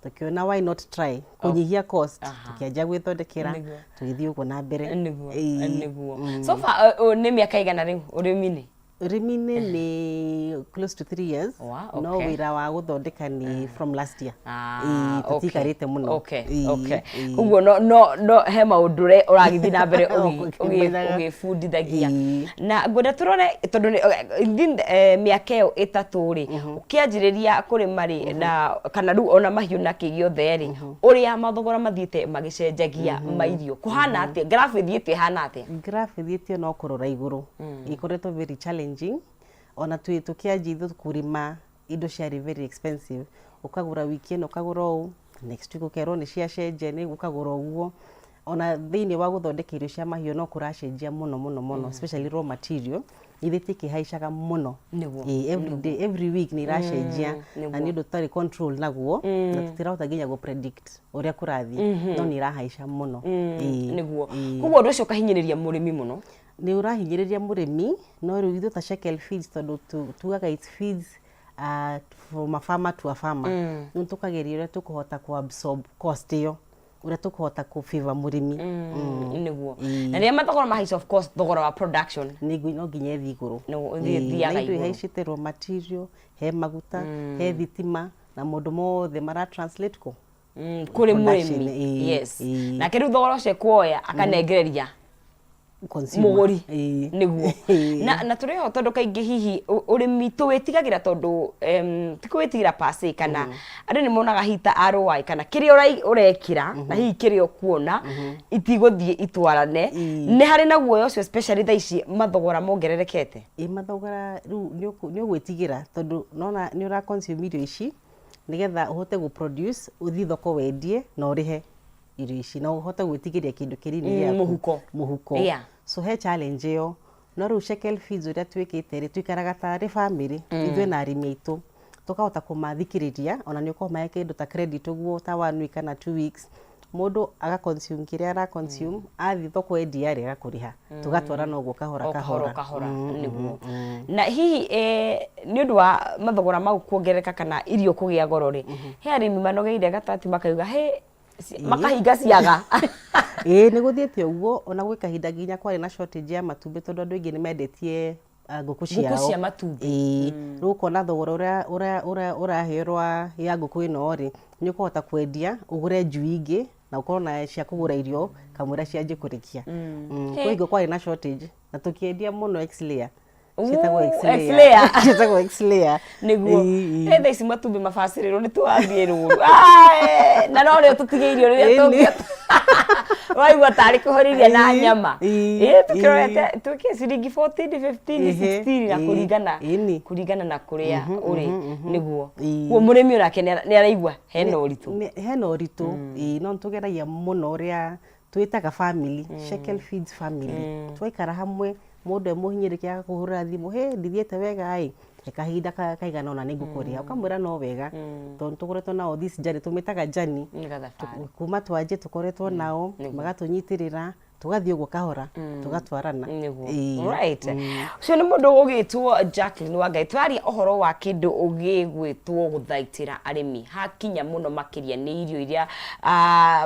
tukiona why not try kunyihia cost tukiaja gwithondekera tugithii uko na mbere niguo so far ni miaka igana riu urimini Rimine ni close to 3 years. No wira wa guthondeka ni from last year. Tutikarite muno. Kuguo no he maundure uragithi na mbere ugifundithagia. Na ngwenda turore tondu miaka iyo itatu ri ukianjiriria kurima ri na kana ru ona mahiu na kigiothe ri uria mathogora mathiite magicenjagia mairio kuhana atia graph ithiite hana atia graph ithiite no kurora iguru ikoretwo very challenging ona tukianjithio kurima indo cia very expensive ukagura wiki ino ukagura u next week ukero ni cia cenje ni ukagura uguo ona thiini wa guthondeka irio cia mahiu no kuracenjia muno especially raw material ithiti kihaicaga muno every day every week ni racenjia na ni ndotari control naguo na tutirahota nginya go predict uria kurathi no ni rahaica muno niguo kuguo ndu ucio kahinyiriria murimi muno ni urahinyiriria murimi no riu ithu ta shekel feeds tondu tugaga it feeds from a farmer to a farmer no tukageria uria tukuhota ku absorb cost iyo uria tukuhota ku favor murimi niguo na ria mathogora mahaica of course thogora wa production no nginya thiguru no thiaga iguru haicite raw material he maguta he thitima na mundu mothe mara translate ko kuri murimi yes na kiru thogora ucio kuoya akanengereria muguri niguo na turiho tondu kaingi hihi urimi tuwitigagira tondu tikwitigira pasi kana andu ni monaga hita ROI kana kiri urekira na hihi kiri okuona itiguthie itwarane ni hari na guoyo ucio especially thaici mathogora mongererekete mathogora riu ni ugwitigira tondu nona ni ura consume irio ici nigetha uhote go produce uthi thoko wendie na urihe irio ici na uhote gwitigiria kindu kirini ya muhuko so he challenge yo no ru shekel feeds uria twikite ri twikaraga ta ri family ithwe na arimi aitu tukahota kumathikiriria ona ni ukoma kindu ta credit uguo ta 1 week kana 2 weeks mundu aga consume kiria ara consume athi thoko endia ri agakuriha tugatwara no guo kahora niguo na hihi ni undu wa mathogora mau kuongereka kana irio kugia goro ri he arimi manogeire gatati makauga he makahinga ciaga ni guthiete uguo ona gwi kahinda nginya kwari na shortage ya matumbi tondu andu aingi ni mendetie nguku cia matumbi riu kona thogora uraherwa ya nguku ino ri ni ukuhota kwendia ugure njui ingi na ukorwo na cia kugura irio kamwira cianjie kurikia kwigo kwari na shortage na tukiendia muno X-layer Chitagwo X-layer niguo etha ici matumbi mabaciriro ni tuwathie ruru na no rio tutigeirio riria tungi waigua tari kuhoriria na nyama tukirorete tuki ciringi 14 15 16 na kuringana na kuria uri niguo kuo murimi urake ni araigua hena uritu no tugeragia muno uria twitaga family shekel feeds family twaikara hamwe mundu emuhinyirikia kuhura thimu ndithiete wega ai kahinda kaigana ona nigukuria ukamwira no wega tondu tukoretwo nao this journey tumitaga journey kuma twanje tukoretwo nao magatunyitirira tugathie ugo kahora tugatwarana right so ni mundu ugitwo Jacqueline Wangai twari ohoro wa kindu ugigwitwo Guthaitira Arimi hakinya muno makiria ni irio iria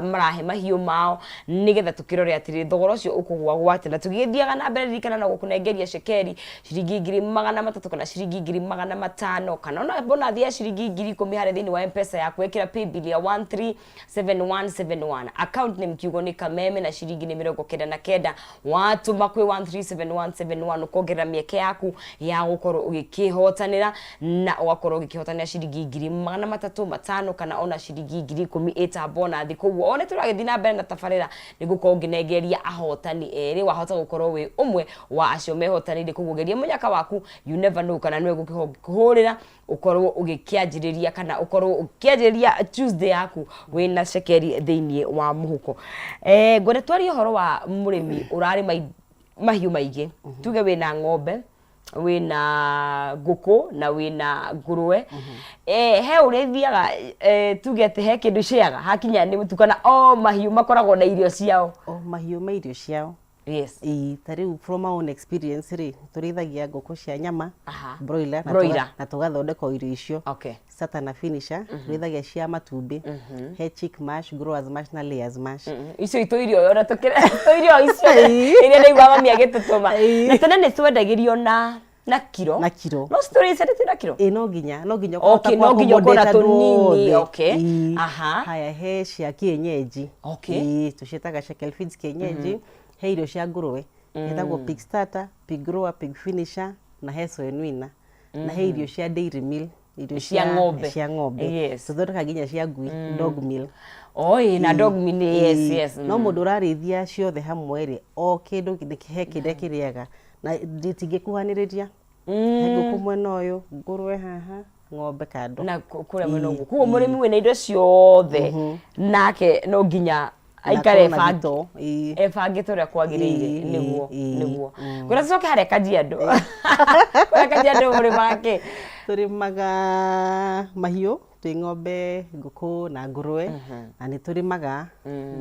marahe mahiu mao nigetha tukirore atiri thogora ucio ukugwa gwate na tugithiaga na mbere rikana na gukunengeria shekeri ciringi 300 kana ciringi 500 kana ona bona thia ciringi 10,000 hare thini wa M-Pesa ya kuwekira pay bill ya 137171 account name kiugo ni Kameme na ciringi ni 99 watu makwe 137171 ukongera mieke yaku ya gukorwo ugikihotanira na ugakorwo ugikihotanira ciringi 300 kana ona ciringi 10,000 bonathi koguo one turagithii na mbere na tafarira nigukorwo nginengeria ahotani eri wahota gukorwo wi umwe wa acio mehotanire koguo geria munyaka waku you never know kana nwe gukuhurira ukorwo ugikianjiriria kana ukorwo ukianjiriria Tuesday yaku wina shekeri thiini wa muhuko ngore twari horo wa murimi urari mahiu maige tuge wina ng'ombe wina nguku na wina nguruwe he urithiaga tuge te he kindu ciaga hakinya ni mutukana mahiu makoragwo na irio ciao mahiu ma irio ciao yes tariu from our own experience ri turithagia nguku cia nyama broiler na tugathondeka irio icio starter na finisher twithagia cia matumbi he chick mash, growers mash na layers mash icio itoirio ora tokera itoirio icio iria ndigwa mami agitutuma na tena ni twendagirio na kilo no story ĩcenjetio na kilo no nginya okay no nginya ũkona tũnini okay aha haya he cia kienyeji okay tuciĩtaga shekel feeds kienyeji he irio cia ngũrwe ĩtagwo pig starter, pig grower, pig finisher na he soy winner na he irio cia dairy meal, irio cia ng'ombe tuthondeka nginya cia ngui dog meal na dog meal yes no mũndũ ũrarĩithia ciothe hamwe rĩ o kĩndũ he kĩrĩa kĩrĩaga na ndĩtingĩkuhanĩrĩria ngũkũ mwena ũyũ ngũrwe haha ng'ombe kando na kũrĩa mwena ũguo kuo mũrĩmi wĩna indo ciothe nake no nginya aikare ebangĩte ũrĩa kwagĩrĩire nĩguo ngwĩra coke harĩa Kajiado kũrĩa Kajiado mũrĩmaga kĩ tũrĩmaga mahiũ twĩ ng'ombe ngũkũ na ngũrwe na nĩ tũrĩmaga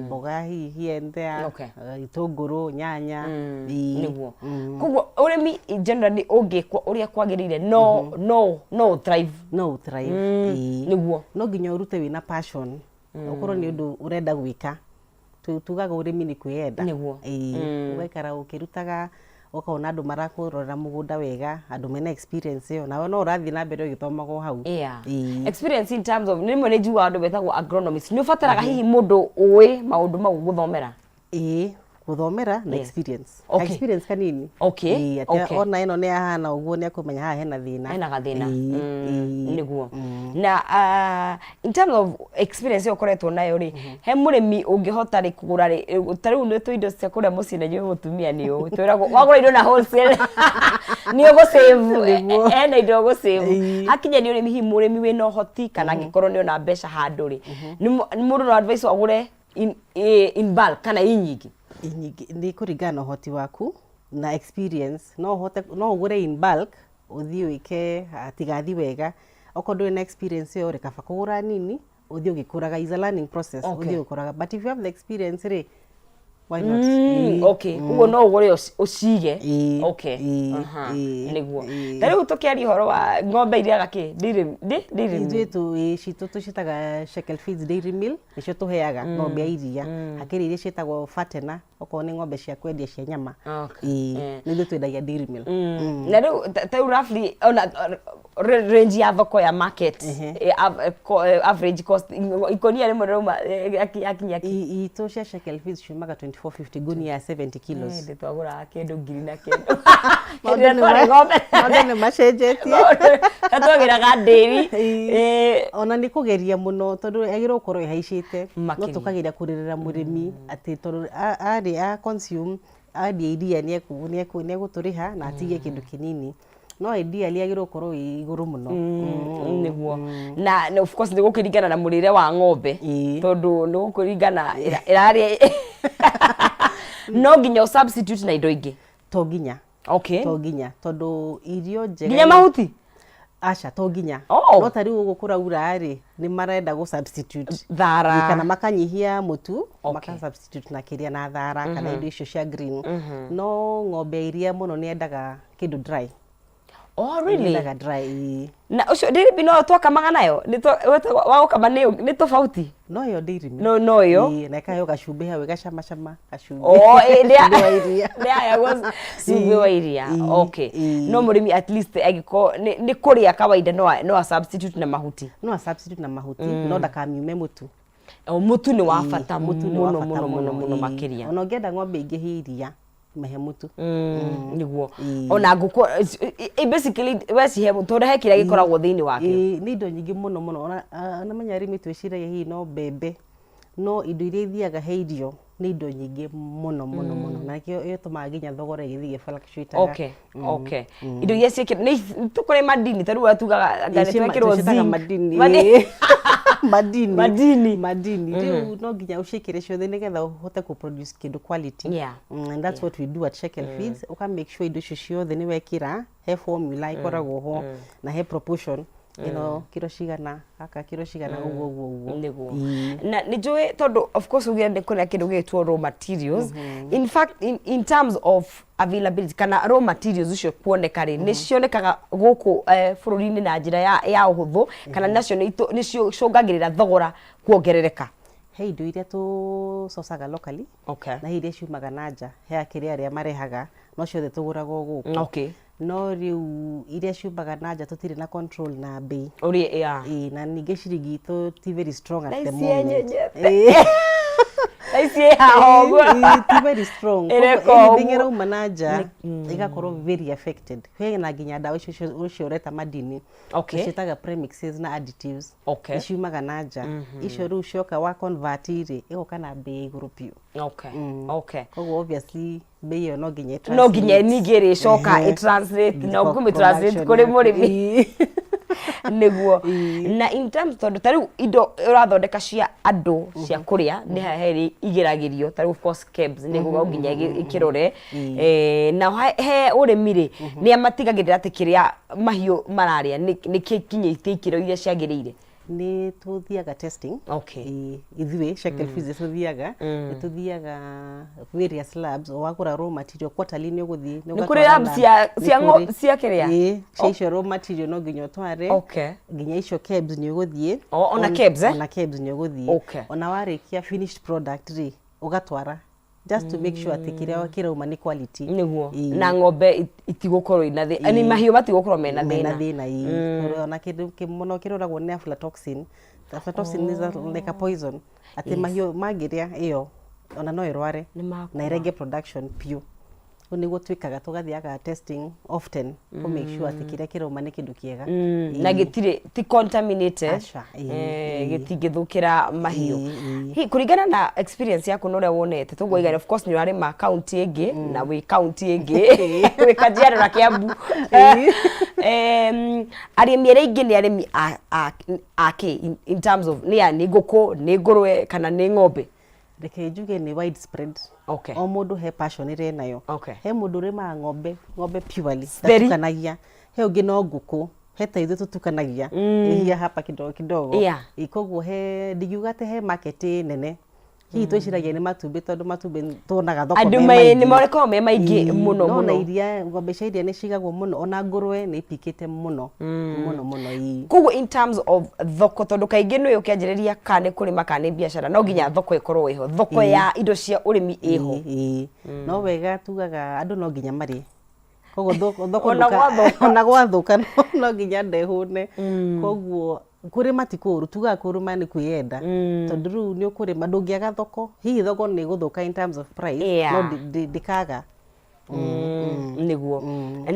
mboga hihi enthea itũngũrũ nyanya nĩguo koguo ũrĩmi generally ũngĩkwo ũrĩa kwagĩrĩire no thrive nĩguo no nginya ũrute wĩna passion ũkorwo nĩ ũndũ ũrenda gwĩka tugaga ũrĩmi nĩ kwĩenda ũgaikara ũkĩrutaga ũkaona andũ marakũrora mũgũnda wega andũ mena experience ĩyo nawe no ũrathiĩ na mbere ũgĩthomagwo hau experience in terms of nĩmwe nĩ njuga andũ betagwo agronomist nĩ ũbataraga hihi mũndũ ũĩ maũndũ mau gũthomera guthomera na experience experience kanini ona ĩno nĩ ahana ũguo nĩ akũmenya haha hena gathĩna nĩguo na in terms of experience ũkoretwo nayo rĩ he mũrĩmi ũngĩhota rĩ kũgũra rĩ tarĩu nĩ tũindo cia kũrĩa mũciĩ na inyuĩ mũtumia nĩ ũĩ twĩragwo wagũra indo na wholesale nĩ ũgũsave ena indo ũgũsave hakinya nĩ ũrĩmi hihi mũrĩmi wĩna ũhoti kana angĩkorwo nĩ ona mbeca handũ rĩ mũndũ no advice agũre in bulk kana nyingĩ nĩ kũringana na ũhoti waku na experience no ũgũre in bulk ũthiĩ wĩke atigathi wega okorwo ndũrĩ na experience ĩyo rĩ kaba kũgũra nini ũthiĩ ũgĩkũraga is a learning process ũthiĩ ũgĩkũraga but if you have the experience rĩ why not ũguo no ũgũre ũcige nĩguo tarĩu tũkĩaria ũhoro wa ng'ombe iriaga kĩ citũ tũciĩtaga shekel feeds dairy meal nĩcio tũheaga ng'ombe ya iria hakĩrĩ iria ciĩtagwo fatena okorwo nĩ ng'ombe cia kwendia cia nyama nĩthuĩ twendagia dairy meal na rĩu tarĩu roughly ona range ya thoko ya market average cost ikonia rĩmwe rĩrauma akinya itũ cia shekel feeds ciumaga 2450 gunia ya 70 kilos ndĩtwagũraga kĩndũ ngiri na kĩndũ maũndũ nĩ macenjetie atwagĩraga ndĩri ona nĩ kũgeria mũno tondũ agĩrĩirwo gũkorwo ĩhaicĩte no tũkageria kũrĩrĩra mũrĩmi atĩ tondũ arĩ consume endia iria nĩ egũtũrĩha na atigie kĩndũ kĩnini no ideally agĩrĩirwo gũkorwo ĩ igũrũ mũno nĩguo na of course nĩ gũkĩringana na mũrĩre wa ng'ombe tondũ nĩ gũkĩringana ĩrarĩa no nginya substitute na indo ingĩ to nginya to nginya tondũ irio njega nginya mahuti acha to nginya no tarĩu gũkũraura rĩ nĩ marenda gũ substitute thara kana makanyihia mũtu maka substitute na kĩrĩa na thara kana indo icio cia green no ng'ombe iria mũno nĩ endaga kĩndũ dry really dry na ucio dairy no twakamaga nayo wa gũkama nĩ tofauti no yo dairy no yo na kayo gacumbĩ hawe gacama gacumbĩ cumbĩ wa iria no mũrĩmi at least agĩkorwo nĩ kũrĩa kawaida no substitute na mahuti no ndakamiume mũtu mũtu nĩ wa bata mũno makĩria ona ũngĩenda ng'ombe ingĩ iria mehe mũtu nĩguo ona ngũkũ basically wecihe mũtu he kĩrĩa gĩkoragwo thĩinĩ wakĩo nĩ indo nyingĩ mũno ona menya arĩmi twĩciragia hihi no mbembe no indo iria ithiaga he irio nĩ indo nyingĩ mũno na kĩo ĩtũmaga nginya thogora igĩthiĩ fluctuate indo iria ciĩkĩrwo nĩ tũkũrĩ madini tarĩu watugaga twĩkĩrwo madini rĩu no nginya ũciĩkĩre ciothe nĩgetha ũhote kũ-produce kĩndũ quality and that's what we do at Shekel Feeds ũka make sure indo icio ciothe nĩ wekĩra he formula ikoragwo ho na he proportion ino kiro cigana aka kiro cigana uguo niguo na ni joy tondu of course ugende kuna kindu gitwo raw materials in fact in terms of availability kana raw materials ucio kuoneka ri ni cionekaga guku bururi-ini na njira ya uhuthu kana nacio ni cio cungagirira thogora kuongerereka he indo iria tucocaga locally na iria ciumaga na nja he akiri aria marehaga no ciothe tuguraga guku no riu iria ciumaga na nja tutire na control na bei na ninge ciringi itu ti very strong at the moment Aisi haho ti very strong anything irauma na nja igakorwo very affected he na nginya ndawa icio ureta madini citaga premixes na additives ciumaga na nja icio riu cioka wa convert iri igoka na bei iguru piu koguo obviously bei iyo no nginya nigere coka translate no gumi translate kuri murimi niguo na in terms tondu tariu indo urathondeka cia andu cia kuria ni haheri igiragirio tariu of course kebs niguo nginya ikirore na he urimire ni amatigagirira ati kiria mahiu mararia ni kinyite ikiro iria ciagirire ni tuthiaga testing ithui shekel fees tuthiaga tuthiaga various labs o wagura raw material quarterly ni uguthi ni kuri labs cia kiria cia raw material no nginya tware nginya icio kebs ni uguthi ona kebs ona kebs ni uguthi ona warikia finished product ri ugatwara just to make sure ati kiria kirauma ni quality niguo na ng'ombe itigukorwo ina ani mahiu matigukorwo mena thina ona kindu kimono kiroragwo ni aflatoxin aflatoxin is like a poison ati mahiu magiria iyo ona no irware na irenge production pure niguo twikaga tugathiaga testing often to make sure ati kiria kirauma ni kindu kiega na gitire ti contaminated gitingithukira mahiu kuringana na experience yako no wonete tugoiga of course ni urarima county ingi na we county ingi we Kajiado na Kiambu arimi ingi ni arimi in terms of ni nguku ni ngurwe kana ni ng'ombe reke njuge ni widespread o mundu he passion ire nayo he mundu rima ng'ombe purely tukanagia he ungi no nguku he taithu tutukanagia ihia hapa kidogo ikoguo he ndigiugate he market nene hihi twiciragia ni matumbi tondu matumbi tuonaga thoko andu ni moreko me maingi muno no na iria ng'ombe cia iria ni cigagwo muno ona ngurwe ni ipikite muno koguo in terms of thoko tondu kaingi ni ukianjiriria kane kurima kane biashara no nginya thoko ikorwo iho thoko ya indo cia urimi iho no wega tugaga andu no nginya mari koguo thoko ona gwathuka no nginya ndehune koguo kurima ti kuru tuga kurima ni kwiyenda tondu riu ni ukurima ndungiaga thoko hihi thoko ni guthuka in terms of price no dikaga niguo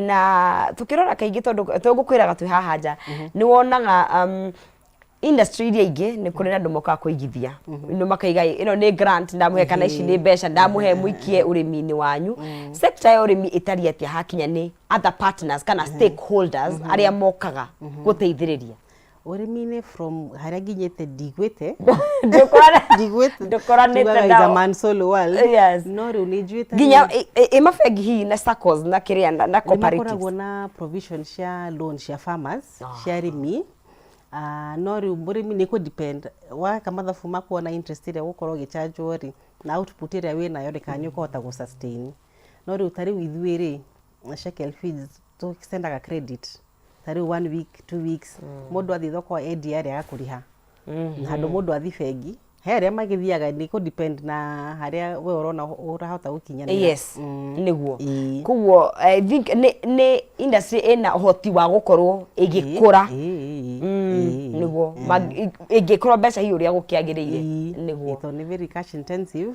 na tukirora kaingi tondu tugukwiraga twi haha nja ni wonaga industry iria ingi ni kuri andu moka kuigithia no makaiga ino ni grant ndamuhe kana ici ni mbeca ndamuhe muikie urimi-ini wanyu sector ya urimi itari atia hakinya ni other partners kana stakeholders aria mokaga guteithiriria urimi-ini from haria nginyite ndigwite ndukoranite na man solo world no riu ni njuite nginya imafegi hi na SACCOs na kiria na cooperatives ni na provision cia loan cia farmers cia arimi no riu murimi ni ku depend wa kamathabu makuona interest ire gukorwo gichanjwo ri na output ire wina yo ndikanyuka hota gu sustain no riu tari ithui ri shekel fees to sendaga credit tari 1 week 2 weeks mundu athi thoko endi aria akuriha handu mundu athi bengi he aria magithiaga ni ku depend na haria we urona urahota gukinyanira niguo kuguo I think ni industry ina uhoti wa gukorwo igikura niguo igikora mbeca hi uria gukiagiriire niguo ito ni very cash intensive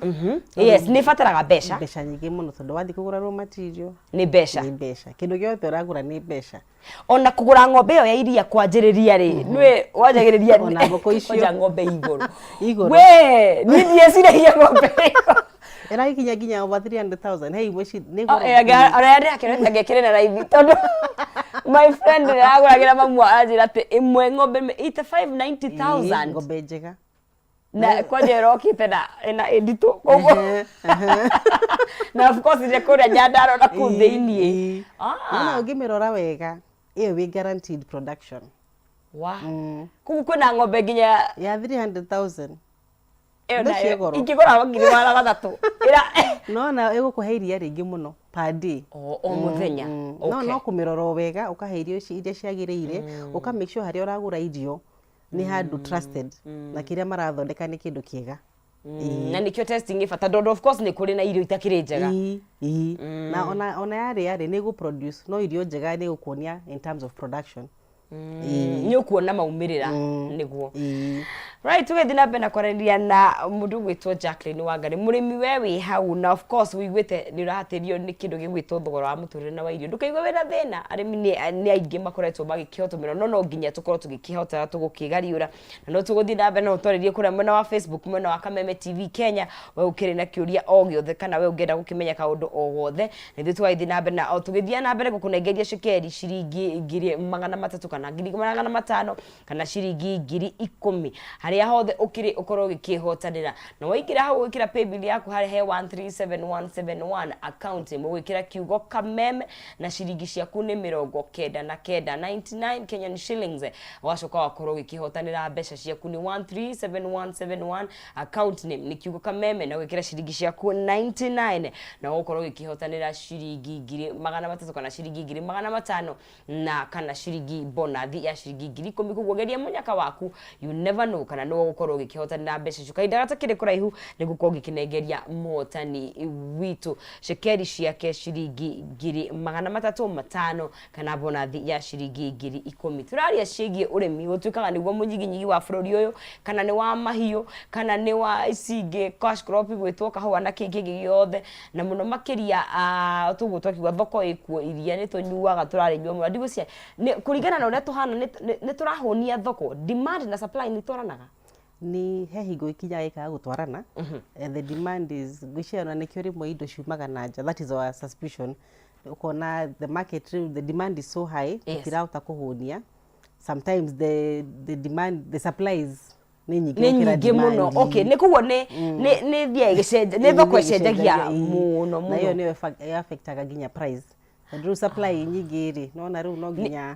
ni fataraga mbeca nyingi muno tondu wathi kugura raw material ni mbeca kindu giothe uragura ni mbeca ona kugura ng'ombe yo ya iria kwanjiriria ri nwe wanjagiriria ona ngoko icio ng'ombe iguru we ni ndieciragia ng'ombe era ikinya nginya over 300,000 hey mweshi nego ara ndi akereta ngekire na raithi tondu my friend aguragira mamu ajira ati imwe ng'ombe 85-90,000 ng'ombe njega na kwaje rokite na ina editu kogo na of course je kuria nyandaro na kutheinie na ugimirora wega iyo we guaranteed production wa kugu kwina ng'ombe nginya ya 300,000 ingigora ngiri wala gatatu ira no igukuhe iria ringi muno per day o muthenya no kumiroro wega ukaheirio iria ciagirire uka make sure haria uragura irio ni handu trusted na kiria marathondeka ni kindu kiega na nikio testing ifata dodo of course ni kuri na irio itakire njega na ona yari ni go produce no irio njega ni gukuonia in terms of production ni ukuona maumirira niguo right tugethi na bena kwareria na mundu gwitwo Jacqueline Wangari murimi wewe hau na of course wigwite ni urahatirio ni kindu gigwitwo thogora wa muturire na wa irio ndukaigwa wena thina arimi ni aingi makoretwo magikihotomera no nginya tukorwo tugikihotera tugukigariura na no tuguthi na bena utwaririe kura mwena wa Facebook mwena wa Kameme TV Kenya we ukiri na kiuria o giothe kana we ungenda gukimenya kaundu o gothe nithu twathi na bena o tugithia na mbere gukunengeria shekeri ciringi 300 kana 500 kana ciringi 10,000 haria hothe ukiri ukorwo gikihotanira na waikira hau wikira paybill yaku hari he 137171 account mwikira kiugo Kameme na ciringi ciaku ni 99 Kenyan shillings wacoka wakorwo gikihotanira mbeca ciaku ni 137171 account name ni kiugo Kameme na wikira ciringi ciaku 99 na ukorwo gikihotanira ciringi 300 kana ciringi 500 na kana ciringi bonus ya ciringi 10,000 kugogeria munyaka waku you never know kana no gukorwo gikihotanira mbeca ciuka indaga takire kuraihu ni gukorwo gikinengeria motani witu shekeri ciake ciringi 305 kana bonathi ya ciringi 10,000 turaria cigie urimi gutuikaga niguo munyiginyigi wa bururi uyu kana ni wa mahiu kana ni wa icingi cash crop gwitwo kahua na kingi giothe na muno makiria tugutwa kiwa thoko ikuo iria ni tunyuaga turari nyuo ndigo cia kuringana na uria tuhana ni turahonia thoko demand na supply ni twaranaga ni he hingo ikinya ikaga gutwarana the demand is gwiciana ni kio rimwe indo ciumaga na nja that is our suspicion ukona the market the demand is so high kirauta kuhonia sometimes the demand the supplies ni nyingi muno okay ni kugo ni thia igicenje ni thoko icenjagia muno na hiyo ni affectaga ginya price the supply nyingi ri no nginya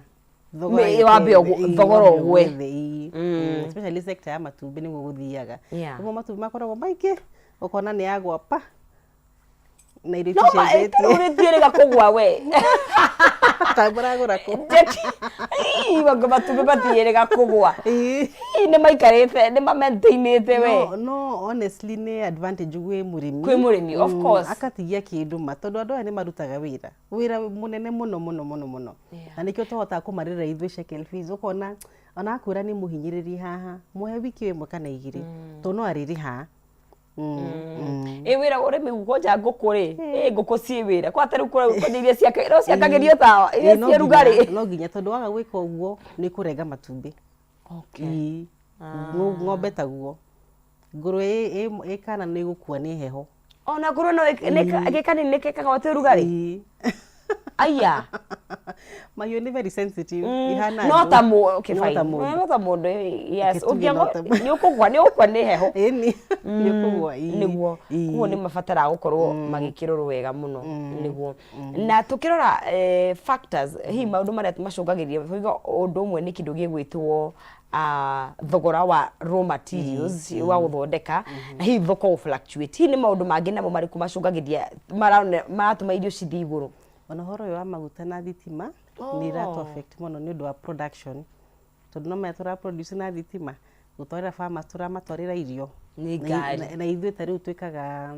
thogora gwe especially sector ya matumbi ni guguthiaga kuma matumbi makoragwo maingĩ ukona ni yagwa pa na irio cicenjetie no uri thiere gakugwa we tabura gura ko ibaga matumbi bathiere gakugwa ni maikarite ni maintainite we no honestly ni advantage gwe murimi kwi murimi of course akatigia kindu matondu andu aya ni marutaga wira munene muno na nikio tuhota kumarira ithu shekel fees ukona ona akwira ni muhinyiriri haha muhe wiki imwe kana igiri to no ariri ha wira urimi ugoja ngukuri nguku ci wira kwa taru kujiria ciake no ciakagirio tawa iria cia rugari no ginya tondu waga gwika uguo ni kurenga matumbi okay ng'ombe taguo ngurwe ikana ni gukua ni heho ona ngurwe no gikani ni kekaga wate rugari aya Mahiu ni very sensitive ihana not a more okay fine not a more yes ugiago ni ukugwa ni heho ni ukugwa niguo kuo ni mafatara gukorwo magikirorwo wega muno niguo na tukirora factors hi maundu maria macungagiria higo undu umwe ni kindu gigwitwo thogora wa raw materials wa guthondeka na hi thoko fluctuate hi ni maundu mangi namo mariku macungagiria maratuma irio cithi iguru ona horo yo maguta na thitima ni rat affect muno ni undu wa production tondu no metura produce na thitima gutwarira farmers matwarira irio ni ngari na ithuĩ ta rĩu twĩkaga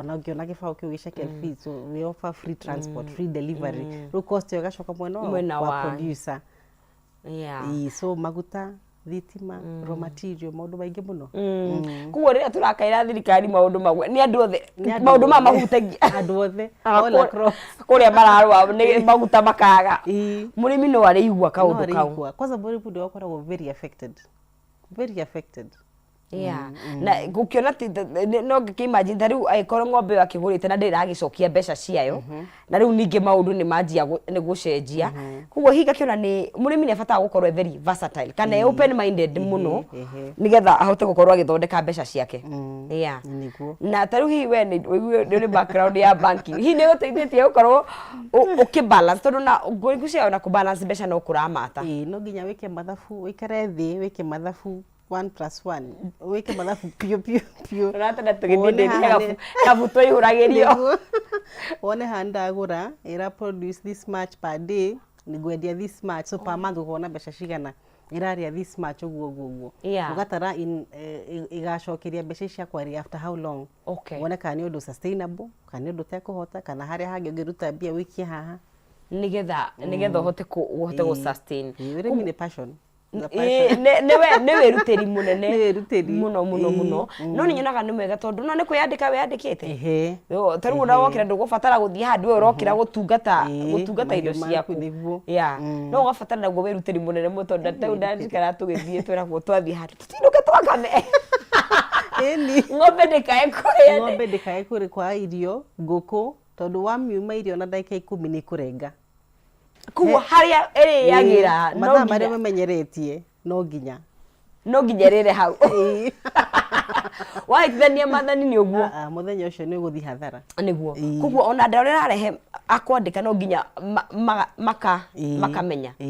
ona ũngĩona gĩbaũ kĩu gĩceke fees so we offer free transport free delivery rĩu cost yo gacoka mwena wa producer so maguta thitima raw material maundu maingi muno kuo rira turakaira thirikari maundu magwe ni andu othe maundu ma mahutagia andu othe all across kuria mararwa ni maguta makaga murimi no ari igwa kaundu kau kwanza bori food wakoragwo very affected na gukiona no ngikimagine tariu aikoro ng'ombe wakigurite na ndiragicokia mbeca ciayo na riu ninge maundu ni manjia ni gucenjia kuguo hinga kiona ni murimi ni afata gukorwo very versatile kana open minded muno nigetha ahote gukorwo agithondeka mbeca ciake na tariu hi we ni background ya banking hi ni guteithĩtie gukorwo ukibalance tondu na gucia na kubalance mbeca no kuramata no nginya wike mathabu wikare thi wike mathabu 1+1 wike mathabu pio ratana tugithindĩria gabuto ihuragirio wone handagura ira produce this much per day nigwendia this much so per month ukona mbeca cigana iraria this much uguo ugatara igacokeria mbeca cia kwari after how long wone kana ni undu sustainable kana ni undu tekuhota kana haria hangi ungiruta mbia wikie haha nigetha uhote gu sustain urimi ni passion ne weruteri munene muno no ni nyonaga ni mwega tondu no ni kwiyandika wiyandikite tariu na wokira ndugubatara guthii handu urokira gutungata indo ciaku no ugabatara naguo weruteri munene mutonda tau ndarikara tugithii twiragwo twathii handu tutinduke twakame ng'ombe ndikae kuri kwa irio nguku tondu wamiuma irio na ndagika 10 ni kurenga kuwa haria eri yagira no mare memenyeretie no nginya rere hau waithania mathani ni uguo muthenya ucio ni guthi hathara niguo kuguo ona nda rarehe akwandika no nginya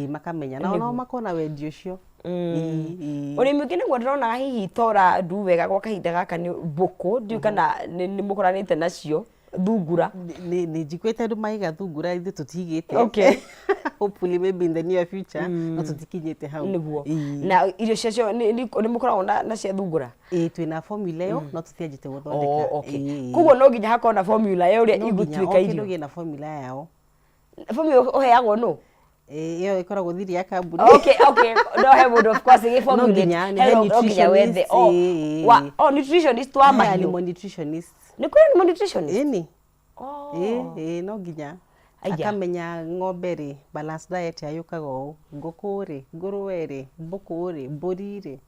makamenya na makona wendio ucio urimi ungi niguo ndĩronaga hihi tora ndu wega gwa kahinda gaka ni mbuku ndiu kana ni mukoranite nacio thungura ni jikwete ndu maiga thungura ithu tutigite hopefully maybe in the near future no tutikinyite hau niguo na irio ciacio ni mukoragwo na cia thungura twina formula yo no tutianjite guthondeka kuguo no nginya hakona na formula yo uria igutuika irio no na formula yao formula uheagwo no iyo ikoragwo thiri ya kambuni no he mundu of course gi formula no nginya wethe nutritionist wa Mahiu nutritionist ni kwani nutritionist ini no nginya akamenya ng'ombe ri balance diet ayukaga u nguku ri nguruwe ri mbuku ri mburi ri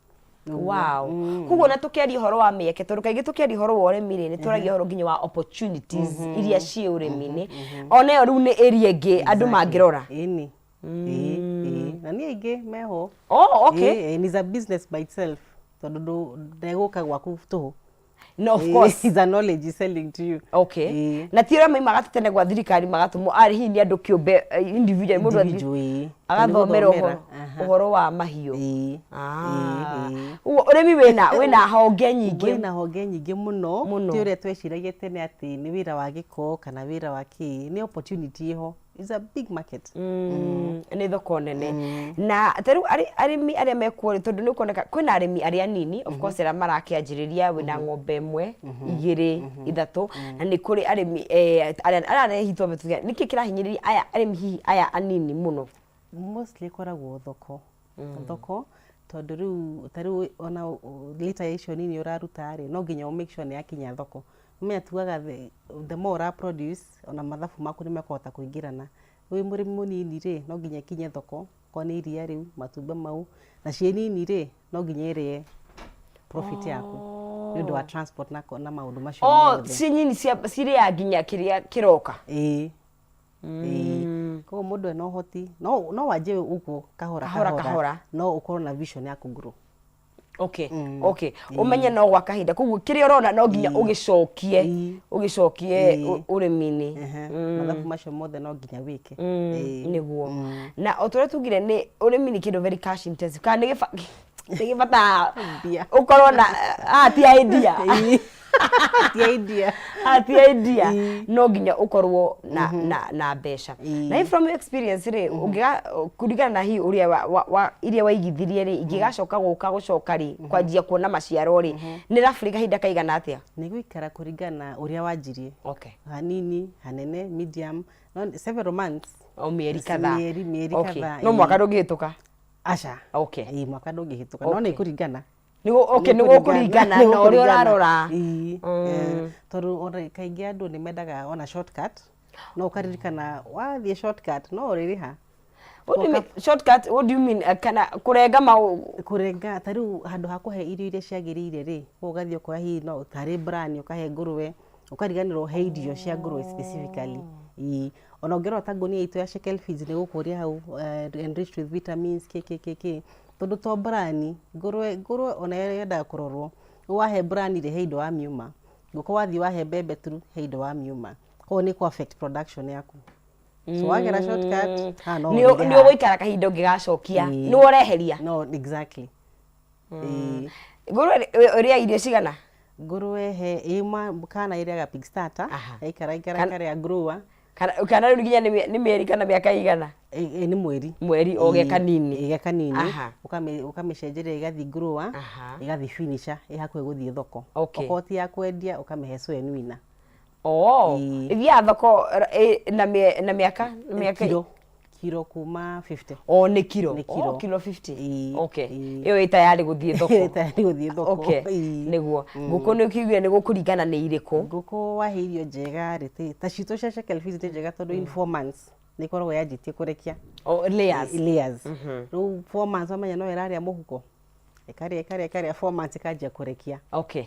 kuguo na tukiari horo wa mieke tondu kaingi tukiari horo wa urimi ni turagia horo nginya wa opportunities iria ci urimi-ini ona yo riu ni area ingi andu mangirora ini na ni ingi meho is a business by itself tondu ndeguka gwaku tuhu no of course is a knowledge is selling to you na tira mai magatene gwa thirikari magatumo ari hi ni andu kiumbe individual mundu agathomera uhoro wa mahiu urimi wina honge nyingi muno ti uria tweciragia tene ati ni wira wa giko kana wira wa ki ni opportunity ho is a big market ni thoko nene na taru arimi aria mekuo tondu ni kuoneka kwina arimi aria nini of course era marakianjiriria wina ng'ombe imwe igiri ithatu na ni kuri arimi ararehitwo betuga niki kirahinyiriria aya arimi aya anini muno mostly koragwo thoko tondu riu taru ona literation ni uraruta ri no nginya make sure ni akinya thoko menya tugaga the more I produce ona mathabu maku ni makota kuingirana wi murimi munini ri no nginya kinye thoko ko ni iria riu matumba mau na cie nini ri no nginya irie profit yaku ni undu wa transport na maundu macio si nyini ciria nginya kiria kiroka ko mundu no hoti no waje uko kahora no ukorwo na vision ya kugrow umenye no gwa kahinda kuguo kiri urona no nginya ugicokie urimi-ini mathabu macio mothe no nginya wike niguo na otore tugire ni urimi ni kindu very cash intensive kana nigibata ukorwo na ti idea no nginya ukorwo na mbeca na from your experience ri ungiga kuringana na hi uria iria waigithirie ri ingigacoka gucoka ri kwanjia kuona maciaro ri ni rafuri kahinda kaigana atia ni gwikara kuringana uria wanjirie hanini hanene medium no several months mieri kadhaa no mwaka ndungihituka acha mwaka ndungihituka no ni kuringana niguo kuringana na uria urarora tondu ona kaingi andu ni mendaga ona shortcut no ukaririkana wathie shortcut no uririha What do you mean shortcut? What do you mean kana kurenga kurenga tariu handu hakuhe irio iria ciagirire ri ugathie kwa hi no tari brand ukahe nguruwe ukariganirwo he irio cia nguruwe specifically ona ngero ta ngoni itu ya shekel feeds ni gukuria hau enriched with vitamins kkk tondu to brand nguruwe ona yenda kurorwo wahe brand ri he indo wa miuma nguko wathi wahe mbembe tu he indo wa miuma ko ni ku affect production yaku so wagera shortcut ni uguikara kahinda ungigacokia ni ureheria no exactly nguruwe uria irio cigana nguruwe he ima kana iria ga pig starter ikara ya grower kana nginya ni mieri kana miaka igana ni mweri oge kanini ukamicenjeria igathi grower igathi finisher ihakwe guthie thoko okoti ya kwendia ukamihe swenuina ithia thoko na miaka kilo kuma 50 ni kilo 50 okay iyo itayari guthie thoko okay niguo nguko ni ukiugia ni gukuringana ni iriku nguko wahirio njega rite ta cito cia shekel feeds njega tondu in 4 months ni korwo yajitie kurekia layers ru 4 months amanya no iraria muhuko ikaria 4 months ikajia kurekia okay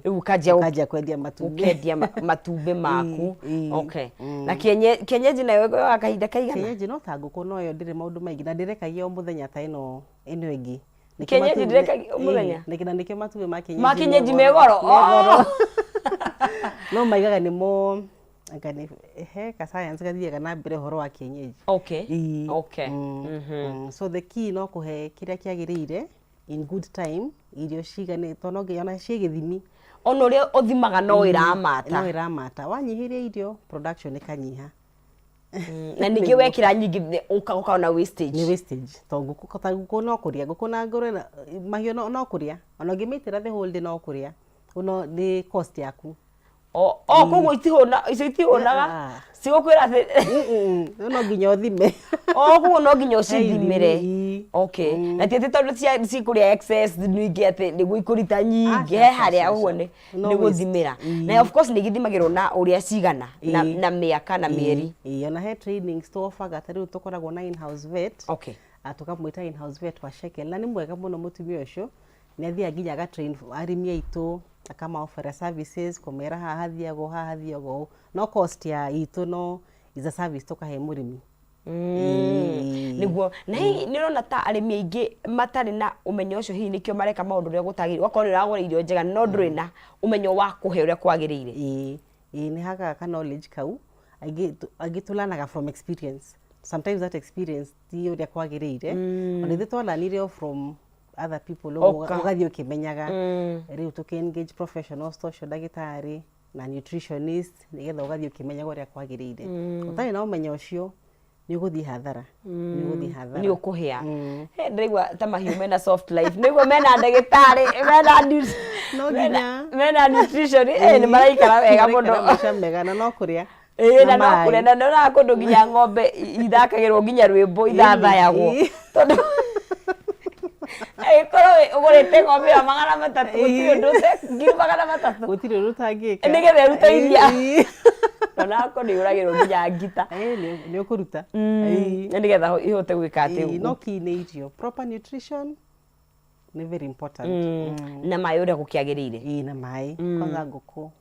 riu ukajia kwendia matumbi ukendia matumbi maku okay na kienyeji nayo akahinda kaigana kienyeji no ta nguko no yo ndire maundu maingi na ndirekagia o muthenya ta ino ingi kienyeji ndirekagia o muthenya nikio matumbi ma kienyeji megoro no maigaga ni mo ngani ka science gathie na mbere horo wa kienyeji okay so the key no kuhe kiria kiagirire in good time irio cigane tono ngiona cigithimi ona uria uthimaga no iramata wanyihiria irio production ikanyiha na ningi wekira nyingi ukaona wastage ni wastage to nguko no kuria nguko na ngore Mahiu no kuria ona ngimitira the whole day no kuria uno ni cost yaku koguo itihũnaga cigũkwĩra atĩ no nginya ũthime koguo no nginya ũcithimĩre okay na ti atĩ tondũ cikũrĩa excess ningĩ atĩ nĩguo ikũrita nyingĩ he harĩa ũguo nĩ gũthimĩra na of course nĩ gĩthimagĩrwo na ũrĩa cigana na mĩaka na mĩeri ona he trainings tũobaga ta rĩu tũkoragwo na in-house vet okay tũkamwĩta in-house vet wa shekel na nĩ mwega mũno mũtumia ũcio nĩ athiaga nginya agatrain arĩmi aitũ akama offer services komera hathiago no cost ya itu no is a service tukahe murimi niguo na ni rona ta arimi aingi matari na umenyo ucio hihi nikio mareka maundu ria gutagiri wakona uragura irio njega no nduri na umenyo wa kuhe uria kwagirire ni haga ka knowledge kau agitulanaga from experience sometimes that experience ti uria kwagirire ona ithu twalanire from other people ugathio kimenyaga riu tuki-engage professionals tocio ndagitari na nutritionist nigetha ugathio kimenyaga uria kwagirire utari na umenyo ucio ni uguthii hathara ni ukuhia ndirigwa ta Mahiu mena soft life niguo mena ndagitari mena nutrition ni maraikara wega muno mega na no kuria na no kuria na no kundu nginya ng'ombe ithakagirwo nginya rwimbo ithathayagwo tondu koro ugurite ng'ombe ya 300 gutiri undu ngiri 300 gutiri undu tangika nigetha ruta iria ona ko ni uragirwo nginya ngita ni ukuruta nigetha ihote gwika ati no kine irio proper nutrition ni very important na mai uria gukiagirire na mai kwanza nguku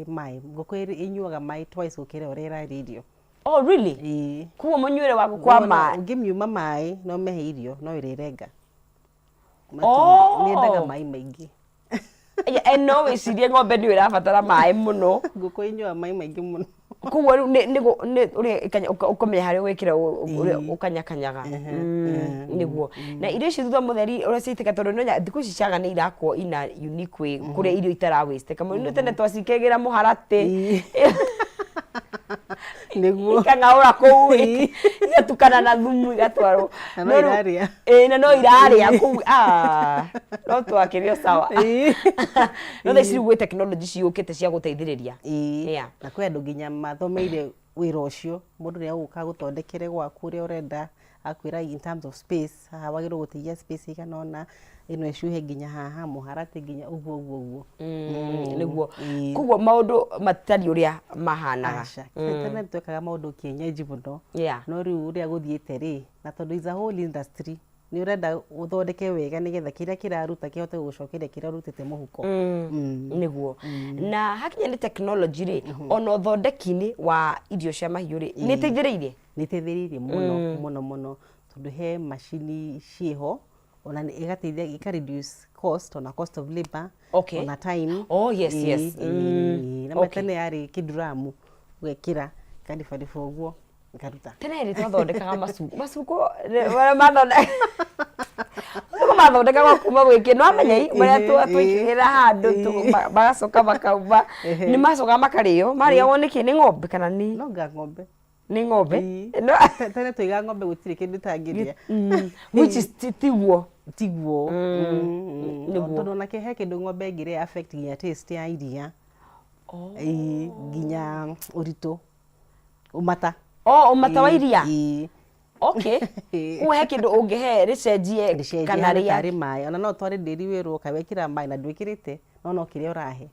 mai nguku inyuaga mai twice ukire uria irari irio oh really kuo munywire wa gukwa mai ngimiuma mai no mehe irio no irirenga niendaga mai maingi no wicirie ng'ombe ni irabatara mai muno nguku inyua mai maingi muno kuo ni uri ukomenya hari wikira ukanyakanyaga niguo na irio ici thutha mutheri uria ciitika tondu no thiku ici ciaga ni irakwo ina unique way kuria irio itara waste kama ni tene twacikegira muharati niguo ikang'aura kuu igatukana na thumu igatwarwo no iraria no iraria kuu no twakirio sawa no theci gwe technology ciukite cia guteithiriria na kwe andu nginya mathomeire wira ucio mundu ni aguka guthondekere gwaku uria urenda akwira in terms of space haha wagĩrĩirwo gũteithia space igana ũna ĩno ĩcuhe nginya haha mũharatĩ nginya ũguo nĩguo koguo maũndũ matari ũrĩa mahanaga tene twekaga maũndũ kienyeji mũno no rĩu ũrĩa gũthiĩte rĩ na tondũ is a whole industry nĩ ũrenda ũthondeke wega nĩgetha kĩrĩa kĩraruta kĩhote gũcokeria kĩrĩa ũrutĩte mũhuko nĩguo na hakinya nĩ technology rĩ ona ũthondeki-inĩ wa irio cia mahiũ rĩ nĩ ĩteithĩrĩirie mũno tondũ he macini ciĩho ona ĩgateithia ika-reduce cost ona cost of labor ona time na matene yarĩ kĩnduramu gwekĩra kadibadiba ũguo ngaruta tene rĩ twathondekaga macuku mathondekaga kuma gwĩkĩ no amenyei marĩa twĩkĩgĩra handũ magacoka makauma nĩ macoka makarĩo marĩagwo nĩkĩ nĩ ng'ombe kana nĩ ng'ombe nĩ ng'ombe tene tũiga ng'ombe gũtirĩ kĩndũ tangĩrĩa which is tiguo tondũ onake he kĩndũ ng'ombe ĩngĩrĩa affect nginya taste ya iria nginya ũritũ ũmata ũmata wa iria okay uhe kĩndũ ũngĩhe rĩcenjie kana rĩarĩ maĩ ona no tware ndĩri wĩrwo kawekĩra maĩ na ndwĩkĩrĩte no kĩrĩa ũrahe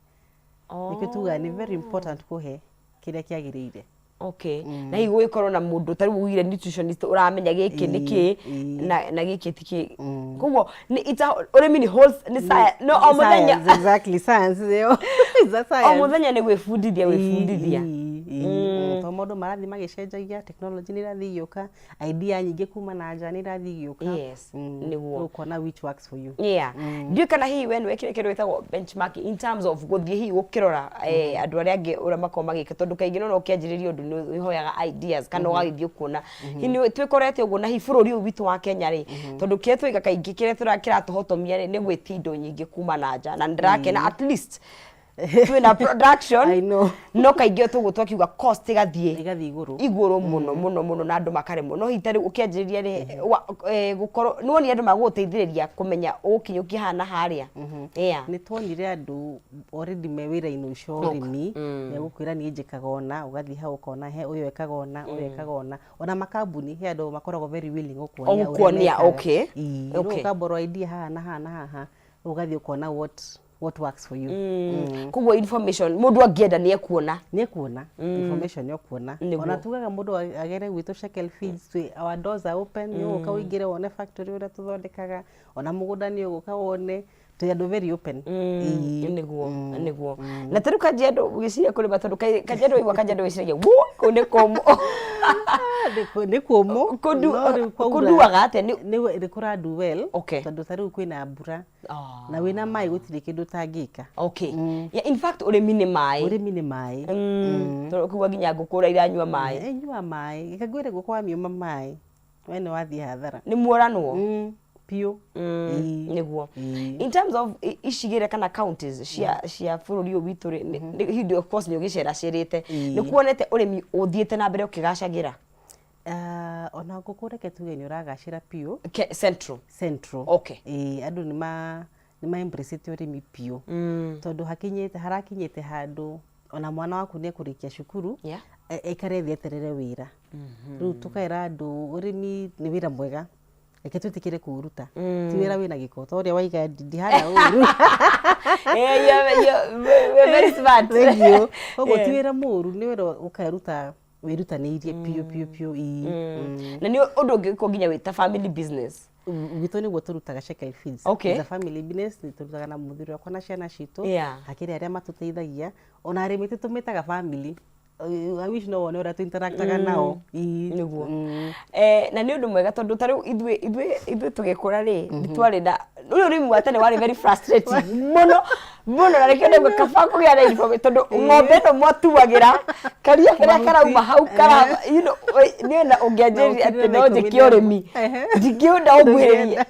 nĩkĩo tuga nĩ very important kũhe kĩrĩa kĩagĩrĩire na hihi gũgĩkorwo na mũndũ tarĩ ũgire nutritionist ũramenya gĩkĩ nĩkĩ na gĩkĩ ti koguo ũrĩmi nĩ science no o mũthenya exactly science o mũthenya nĩ gwĩbundithia to maũndũ marathiĩ magĩcenjagia technology nĩ irathiĩ igĩũka idea nyingĩ kuma na nja nĩ irathiĩ igĩũka nĩguo ũkona which works for you ndiũ kana hihi we nĩwekire kĩndũ gĩtagwo benchmark in terms of gũthiĩ hihi gũkĩrora andũ arĩa angĩ ũrĩa makoragwo magĩka tondũ kaingĩ no ũkĩanjĩrĩria ũndũ nĩ ũhoyaga ideas kana ũgagĩthiĩ kuona hihi twĩkorete ũguo na hihi bũrũri ũyũ witũ wa Kenya rĩ tondũ kĩrĩa twĩka kaingĩ kĩrĩa kĩratũhotomia rĩ nĩ gwĩtia indo nyingĩ kuma na nja na ndĩrakena at least twina production no kaingĩ tũgũ twakiuga cost igathiĩ igũrũ mũno na andũ makaremwo no hitarĩ ũkĩanjĩrĩria rĩ gũkorwo nĩ wonire andũ magũteithĩrĩria kũmenya ũkinyũkia hana harĩa nĩ tuonire andũ already me wĩra-inĩ ũcio ũrĩmi megũkwĩra niĩ njĩkaga ona ũgathiĩ hau ũkona he ũyũ ekaga ona ũyũ ekaga ona makambuni he andũ makoragwo very willing gũkuonia ũkamborwo idea haha na haha ũgathiĩ ũkona what works for you koguo information mũndũ angĩenda nĩ ekuona information nĩ ekuona ona tugaga mũndũ agere gwitũ Shekel Feeds our doors are open nĩ ũgũka ũingĩre wone factory ũrĩa tũthondekaga ona mũgũnda nĩ ũgũka wone tũyandũ very open nĩguo na tarĩ Kajiado ũgĩciria kũrĩma tondũ Kajiado igua Kajiado wĩciragia kũu nĩ kũmũ nĩ kũmũ kũnduaga atĩa nĩ kũrandu well tondũ tarĩu kwĩna mbura na wĩna maĩ gũtirĩ kĩndũ tangĩka in fact ũrĩmi nĩ maĩ tondũ kuga nginya ngũkũ iranyua maĩ nyua maĩ gĩkagwĩre ngũkũ wamiuma maĩ we nĩ wathiĩ hathara nĩ muoranwo piũ nĩguo in terms of icigĩre kana counties cia bũrũri ũyũ witũ rĩ hindi of course nĩ ũgĩceracerĩte nĩ kuonete ũrĩmi ũthiĩte na mbere ũkĩgacagĩra ona ngũkũ reke tuge nĩ ũragacĩra piũ central andũ nĩ ma-embrace-te ũrĩmi piũ tondũ harakinyĩte handũ ona mwana waku nĩ ekũrĩkia cukuru aikare thĩ eterere wĩra rĩu tũkaĩra andũ ũrĩmi nĩ wĩra mwega reke twĩtĩkĩre kũũruta ti wĩra wĩna gĩko ta ũrĩa waiga ndindi harĩa ũru very smart koguo ti wĩra mũru nĩ wĩra ũkaruta wĩrutanĩirie piũ na nĩ ũndũ ũngĩkwo nginya wĩta family business gwitũ nĩguo tũrutaga Shekel Feeds as a family business nĩ tũrutaga na mũthuri wakwa na ciana citũ hakĩrĩ arĩa matũteithagia ona arĩmi tũtũmĩtaga family I wish no one ũrĩa tũinteractaga nao nĩguo na nĩ ũndũ mwega tondũ tarĩu ithuĩ tũgĩkũra rĩ nĩtwarĩ na ũyũ ũrĩmi wa tene warĩ very frustrating mũno na rĩkĩo nĩguo kaba kũgĩa na information tondũ ng'ombe ĩno mwatuagĩra karia kĩrĩa karauma hau niĩ na ũngĩanjĩrĩria atĩ no njĩke ũrĩmi ndingĩenda ũnguhĩrĩrie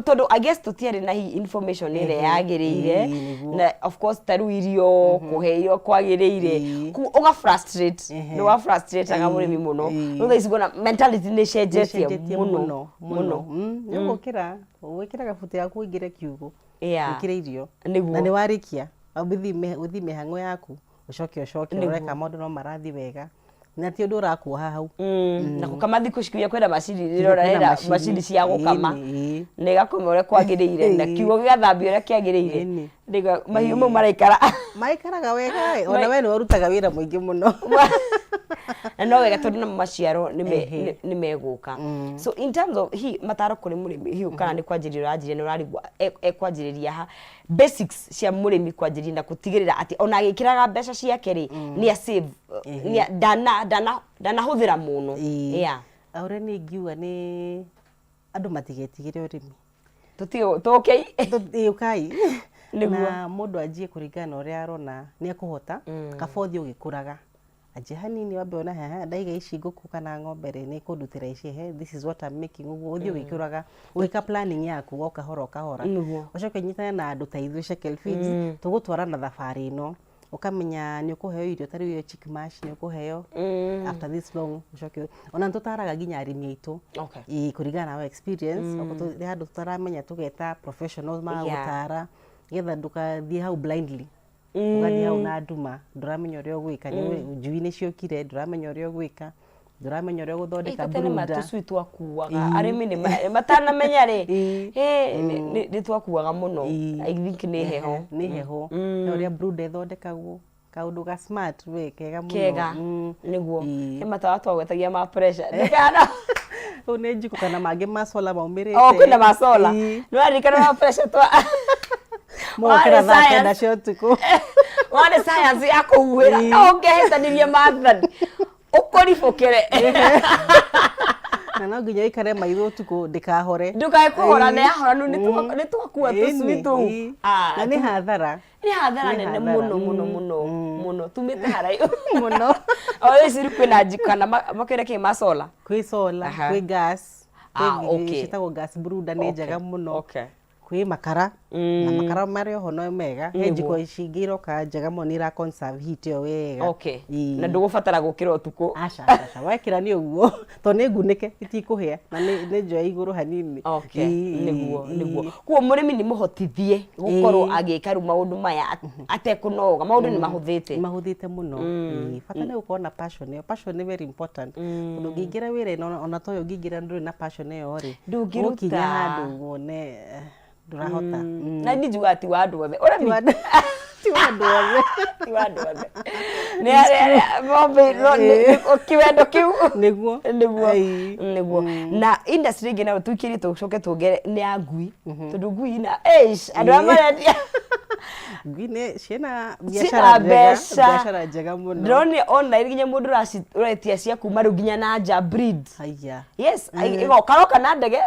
tondũ I guess tũtiarĩ na information ĩrĩa yagĩrĩire na of course tarĩu irio kũheyo kwagĩrĩire ũga frustrate nĩ wa frustrate aga mũrĩmi mũno no thaa ici ngona mentality nĩ cenjetie mũno nĩ gũkĩra gwĩkĩra gabuti yaku ũingĩre kiugũ wĩkĩre irio na nĩ warĩkia ũthi mĩhang'o yaku ũcoke ũreka maũndũ no marathiĩ wega na ti undu urakuoha hau na gukama thikũ cikuya kwenda macini rĩrora macini cia gũkama na ĩgakoma ũrĩa kwagĩrĩire na kiugo gĩgathambio ũrĩa kĩagĩrĩire mahiũ mau maikaraga wega ona we nĩ warutaga wĩra mũingĩ mũno na no wega tondũ na maciaro nĩ megũka. So in terms of mataro kũrĩ mũrĩmi hiu kana nĩ kwanjĩrĩria ũranjĩria nĩ ũrarigwa ekwanjĩrĩria ha basics cia mũrĩmi kwanjĩrĩria na gũtigĩrĩra atĩ ona agĩkĩraga mbeca ciake rĩ nĩ a save ndanahũthĩra mũno. Aure nĩ ingiuga nĩ andũ matigetigĩre ũrĩmi tũkai na mũndũ anjie kũringana na ũrĩa arona nĩ ekũhota kaba ũthiĩ ũgĩkũraga anjie hanini wambe ona haha ndaiga ici ngũkũ kana ng'ombe rĩ nĩ kũndutĩra ici this is what I'm making ũguo ũthiĩ ũgĩkũraga ũgĩka planning yaku o kahora ũcoke nyitane na andũ ta ithuĩ Shekel Feeds tũgũtwarana thabarĩ ĩno ukamenya nĩ ũkũheo irio ta rĩu chick mash nĩ ũkũheo after this long ucoke ona tũtaraga nginya arĩmi aitũ kũringana na our experience rĩ handũ tũtaramenya tũgeta professionals magũtara getha ndũgathiĩ hau blindly ugathiĩ hau na nduma ndũramenya ũrĩa ũgwĩka njui nĩ ciokire ndũramenya ũrĩa ũgwĩka ndũramenya ũrĩa ũgũthondeka brooder tũcui twakuaga arĩmi nĩ matanamenya rĩ nĩ twakuaga mũno I think nĩ heho na ũrĩa brooder ĩthondekagwo kaũndũ ga smart we kega nĩguo he matawa twagwetagia ma pressure ndikana nĩ njiko kana mangĩ ma solar maumĩrĩte kwĩna ma solar nĩ waririkana ma pressure mokĩra thaa kenda cia ũtukũ wone science ya kũhuhĩra no ũngĩhĩtanĩrie mathani ũkũribũkĩre na no nginya ikare maitho ũtukũ ndĩkahore ndũkae kũhora na yahora nĩ twakua tũcui tũu na nĩ hathara nene mũno tumĩte haraihu mũno o iciru kwĩna njiko kana makĩrĩa kĩ masola kwĩ solar kwĩ gas ciĩtagwo gas brooder nĩ njega mũno kwĩ makara na makara marĩ oho no mega he njiko ici ingĩ iroka njega mũno nĩ ira conserve heat ĩyo wega na ndũgũbatara gũkĩra ũtukũ aca wekĩra nĩ ũguo to nĩ ngunĩke itikũhĩa na nĩ njoya igũrũ hanini nĩguo kuo mũrĩmi nĩ mũhotithie gũkorwo agĩka rĩu maũndũ maya atekũnoga maũndũ nĩ mahũthĩte mũno bata nĩ gũkorwo na passion ĩyo passion nĩ very important tondũ ũngĩingĩra wĩra ona toyo ũngĩingĩra ndũrĩ na passion ĩyo rĩ ndũngĩruta handũ wone ndurahota na ni njua ti wa andũ othe ũrĩmi ti wa andũ othe nĩ ng'ombe kĩwendo kĩu nĩguo na industry ĩngĩ nayo twikĩrie tũcoke tuongere nĩ ya ngui tondũ ngui na andũ arĩa marendia ngui ciĩna biacara njega mũno ndĩrona online nginya mũndũ ũretia cia kuma rĩu nginya na nja breed yes karoka na ndege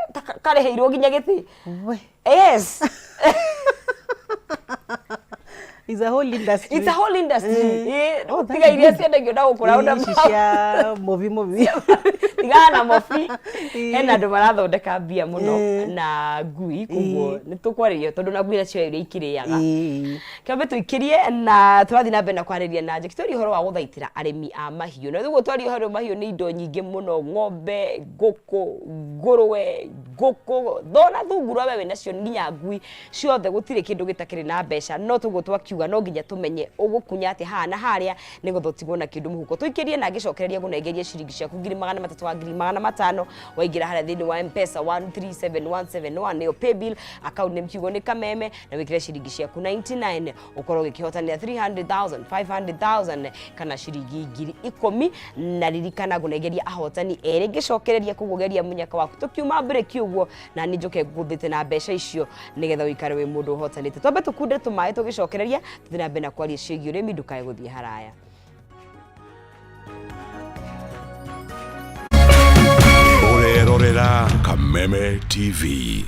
karĩhĩirwo nginya gĩtĩ yes It's a whole industry. Tiga iria ciendagio na gũkũra ũndũ cia movie. Tiga na mobi. Hena andũ marathondeka mbia mũno na ngui koguo nĩ tũkwarĩrio tondũ na ngui nacio iria ikĩrĩaga. Kĩambe tũikĩrie na tũrathiĩ na mbere na kwarĩria na njĩra tũrĩ ũhoro wa gũthaitĩra arĩmi a mahiũ. Na thũguo twarĩ ũhoro mahiũ nĩ indo nyingĩ mũno ng'ombe, ngũkũ, ngũrwe, thona thungura we nacio nginya ngui ciothe gũtirĩ kĩndũ gĩtakĩrĩ na mbeca no tũguo twakiuga no nginya tumenye ũgũkunya atĩ haha na harĩa nĩgetha ũtigwo na kĩndũ mũhuko tũikĩrie na ngĩcokereria gũnengeria ciringi ciaku 3,300 waingĩra harĩa thĩinĩ wa M-Pesa 137171 nĩyo paybill account name kiugo nĩ Kameme na wĩkĩre ciringi ciaku 99 ũkorwo ũgĩkĩhotanĩra 300,000 500,000 kana ciringi 10,000 na ririkana gũnengeria ahotani erĩ ngĩcokereria kũgũgeria mũnyaka waku tũkiuma break ũguo na nĩ njoke ngũthĩte na mbeca icio nĩgetha ũikare wĩ mũndũ ũhotanĩte twambe tũkunde tũmaĩ tũgĩcokereria tuthi na mbere na kwaria ciĩgiĩ ũrĩmi ndũkae gũthiĩ haraya. Ũrerorera Kameme TV.